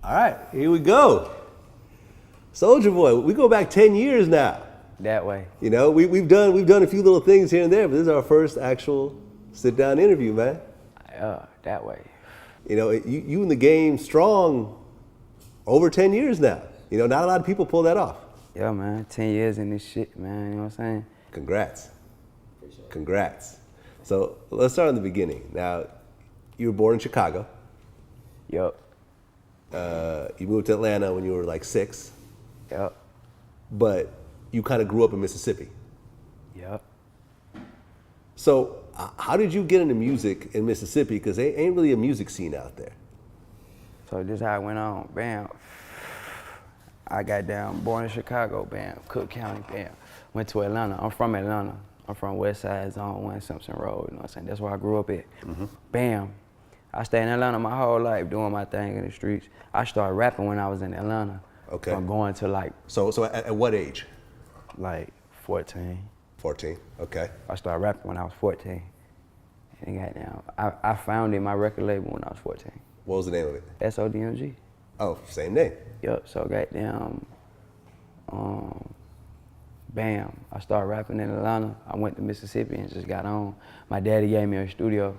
All right, here we go. Soulja Boy, we go back 10 years now. That way. You know, we've done a few little things here and there, but this is our first actual sit-down interview, man. That way. You know, you in the game strong over 10 years now. You know, not a lot of people pull that off. Yeah, man, 10 years in this shit, man, you know what I'm saying? Congrats. Congrats. So let's start in the beginning. Now, you were born in Chicago. Yup. You moved to Atlanta when you were like 6. Yup. But you kind of grew up in Mississippi. Yup. So how did you get into music in Mississippi? Because there ain't really a music scene out there. So this how it went on, bam. I got down, born in Chicago, bam, Cook County, bam. Went to Atlanta, I'm from Atlanta. I'm from West Side, Zone 1, Simpson Road, you know what I'm saying? That's where I grew up at. Mm-hmm. Bam. I stayed in Atlanta my whole life, doing my thing in the streets. I started rapping when I was in Atlanta. Okay. From going to like... So at what age? Like 14. 14, okay. I started rapping when I was 14. And goddamn, I founded my record label when I was 14. What was the name of it? SODMG. Oh, same name. Yup, so goddamn, bam, I started rapping in Atlanta. I went to Mississippi and just got on. My daddy gave me a studio,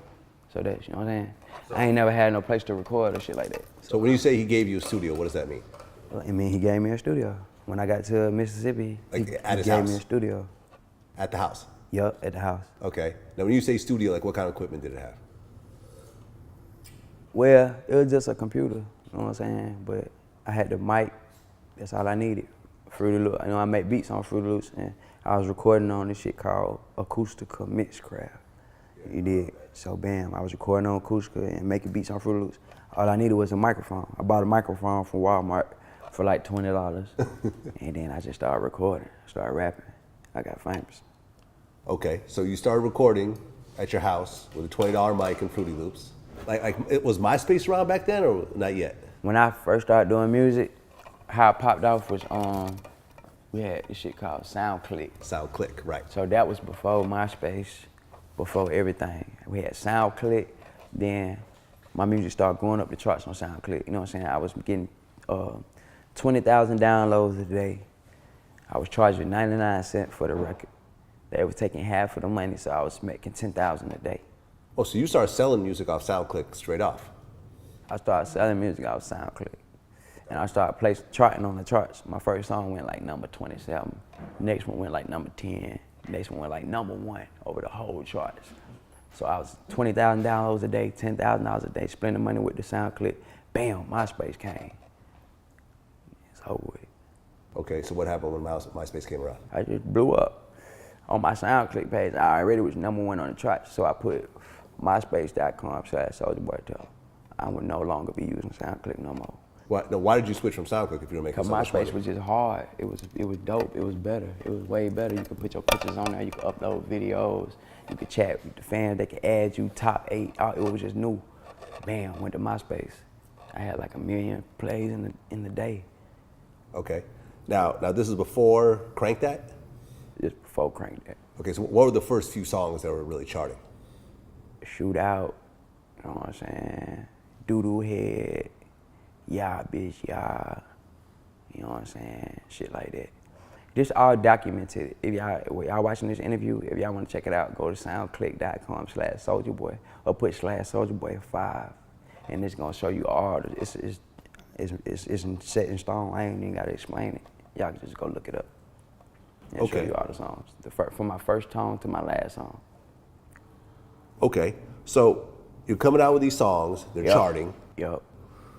so that's, you know what I'm saying? I ain't never had no place to record or shit like that. So when you say he gave you a studio, what does that mean? I mean, he gave me a studio. When I got to Mississippi, like he at his gave house? me a studio. At the house? Yup, at the house. Okay. Now when you say studio, like what kind of equipment did it have? Well, it was just a computer, you know what I'm saying? But I had the mic, that's all I needed. Fruity Loops, you know, I make beats on Fruity Loops, and I was recording on this shit called Acoustica Mixcraft. You did. So bam, I was recording on Acoustica and making beats on Fruity Loops. All I needed was a microphone. I bought a microphone from Walmart for like $20. And then I just started recording, started rapping. I got famous. Okay, so you started recording at your house with a $20 mic and Fruity Loops. Like it was MySpace around back then or not yet? When I first started doing music, how it popped off was we had this shit called Soundclick. Soundclick, right. So that was before MySpace, before everything. We had Soundclick, then my music started going up the charts on Soundclick. You know what I'm saying? I was getting 20,000 downloads a day. I was charging 99 cents for the record. They were taking half of the money, so I was making 10,000 a day. Oh, so you started selling music off Soundclick straight off? I started selling music off Soundclick. And I started charting on the charts. My first song went like number 27. Next one went like number 10. Next one went like number 1 over the whole charts. So I was 20,000 downloads a day, $10,000 a day, splitting the money with the Soundclick. Bam, MySpace came. It's over with. Okay, so what happened when MySpace came around? I just blew up. On my Soundclick page, I already was number 1 on the charts, so I put myspace.com/SouljaBoy. I would no longer be using Soundclick no more. Why did you switch from Soundclick if you were making so much money? MySpace was just hard. It was dope. It was better. It was way better. You could put your pictures on there. You could upload videos. You could chat with the fans. They could add you top 8. It was just new. Bam, went to MySpace. I had like 1 million plays in the day. Okay. Now this is before Crank That? Just before Crank That. Okay, so what were the first few songs that were really charting? Shootout, you know what I'm saying? Doodoo Head, Yeah, bitch, yeah. You know what I'm saying? Shit like that. This all documented. If y'all watching this interview, if y'all want to check it out, go to soundclick.com/SouljaBoy or put /SouljaBoy5, and it's gonna show you all. It's set in stone. I ain't even gotta explain it. Y'all can just go look it up. And okay. Show you all the songs. From my first tone to my last song. Okay, so you're coming out with these songs. They're charting. Yep.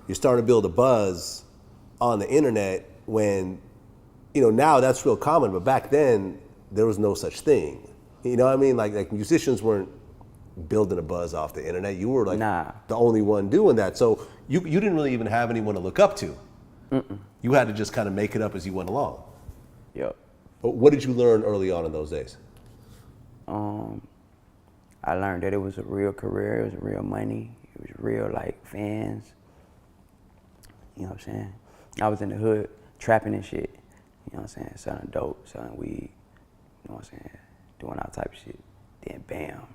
You're starting to build a buzz on the internet when, you know, now that's real common, but back then there was no such thing. You know what I mean? Like musicians weren't building a buzz off the internet. You were like the only one doing that. So you didn't really even have anyone to look up to. Mm-mm. You had to just kind of make it up as you went along. Yep. But what did you learn early on in those days? I learned that it was a real career, it was real money, it was real like fans. You know what I'm saying? I was in the hood trapping and shit. You know what I'm saying? Selling dope, selling weed. You know what I'm saying? Doing all type of shit. Then bam,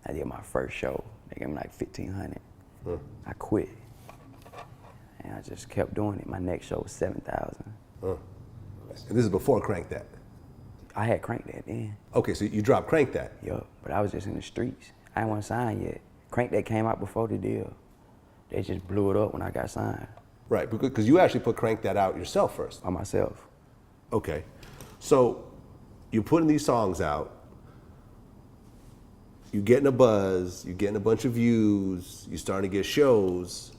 I did my first show. They gave me like $1,500. I quit. And I just kept doing it. My next show was 7,000. And this is before Crank That. I had Crank That then. Okay, so you dropped Crank That. Yup, but I was just in the streets. I didn't want to sign yet. Crank That came out before the deal. They just blew it up when I got signed. Right, because you actually put Crank That out yourself first. By myself. Okay, so you're putting these songs out, you're getting a buzz, you're getting a bunch of views, you're starting to get shows.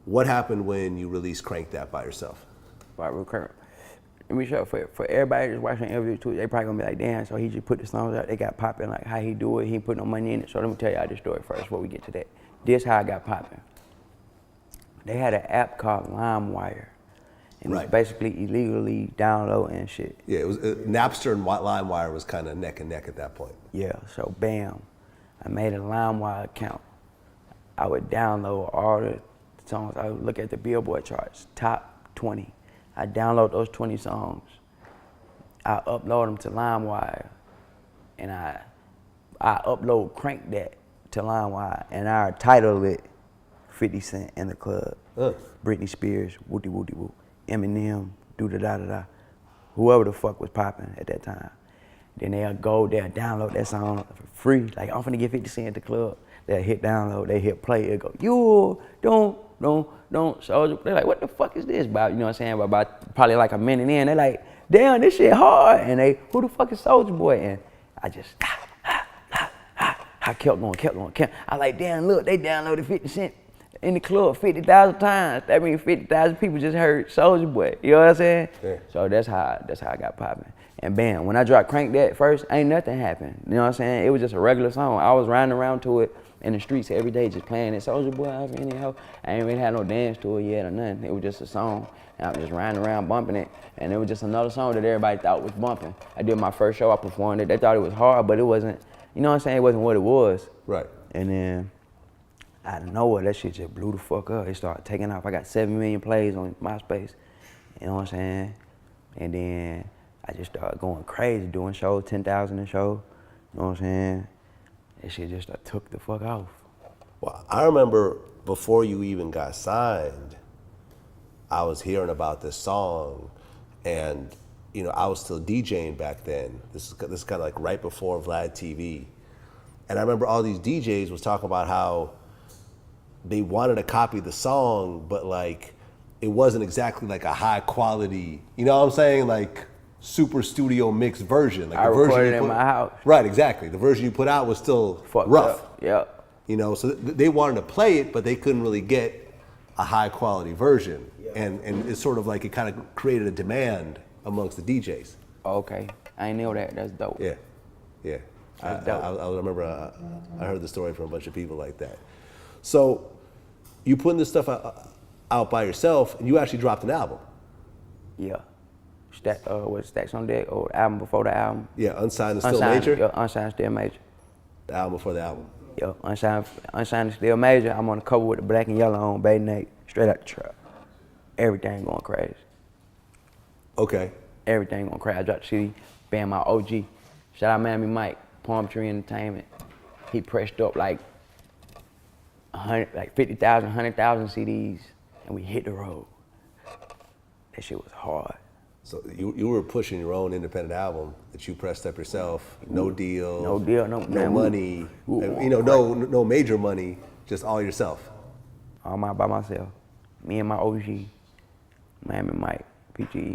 What happened when you released Crank That by yourself? Let me show for everybody that's watching the interview too, they probably gonna be like, damn, so he just put the songs out, they got popping, like how he do it, he ain't put no money in it. So let me tell y'all this story first before we get to that. This how I got popping. They had an app called LimeWire. And Right. it's basically illegally downloading shit. Yeah, it was Napster and LimeWire was kind of neck and neck at that point. Yeah, so bam, I made a LimeWire account. I would download all the songs. I would look at the Billboard charts, top 20. I download those 20 songs. I upload them to LimeWire, and I upload Crank That to LimeWire, and I title it 50 Cent in the Club, Britney Spears, Wooty Wooty Woo, Eminem, do-da-da-da-da, whoever the fuck was popping at that time. Then they'll go there, download that song for free. Like, I'm finna get 50 Cent at the club. They'll hit download, they hit play, it'll go, you don't. So they're like, what the fuck is this about? You know what I'm saying? About probably like a minute in, they're like, damn, this shit hard. And they, who the fuck is Soulja Boy? And I just, I kept going. I like, damn, look, they downloaded 50 Cent in the club 50,000 times. That means 50,000 people just heard Soulja Boy. You know what I'm saying? Yeah. So that's how I got popping. And bam, when I dropped Crank That first, ain't nothing happened. You know what I'm saying? It was just a regular song. I was riding around to it in the streets every day, just playing it. Soulja Boy, I ain't really had no dance to it yet or nothing. It was just a song. And I was just riding around bumping it. And it was just another song that everybody thought was bumping. I did my first show, I performed it. They thought it was hard, but it wasn't, you know what I'm saying? It wasn't what it was. Right. And then out of nowhere, that shit just blew the fuck up. It started taking off. I got 7 million plays on MySpace. You know what I'm saying? And then I just started going crazy, doing shows, 10,000 a show. You know what I'm saying? That shit just took the fuck off. Well, I remember before you even got signed, I was hearing about this song, and you know, I was still DJing back then. This is kind of like right before VladTV, and I remember all these DJs was talking about how they wanted to copy the song, but like it wasn't exactly like a high quality, you know what I'm saying, like super studio mixed version. Like I recorded it in my house. Right, exactly. The version you put out was still fucked rough. Up. Yep. You know, so they wanted to play it, but they couldn't really get a high quality version. Yeah. And it's sort of like it kind of created a demand amongst the DJs. Okay, I ain't know that. That's dope. Yeah, yeah. That's dope. I remember I heard the story from a bunch of people like that. So you putting this stuff out by yourself, and you actually dropped an album. Yeah. Was Stacks on Deck or album before the album? Yeah, Unsigned and Still Major? Yeah, Unsigned and Still Major. The album before the album. Yeah, Unsigned and Still Major. I'm on the cover with the black and yellow on, Bay Nate, straight out the truck. Everything going crazy. Okay. Everything going crazy. I dropped the CD, bam, my OG. Shout out Miami Mike, Palm Tree Entertainment. He pressed up like 50,000, 100,000 CDs, and we hit the road. That shit was hard. So you were pushing your own independent album that you pressed up yourself, no deal, no money, you know, no major money, just all yourself. All by myself. Me and my OG, Miami Mike, PGE.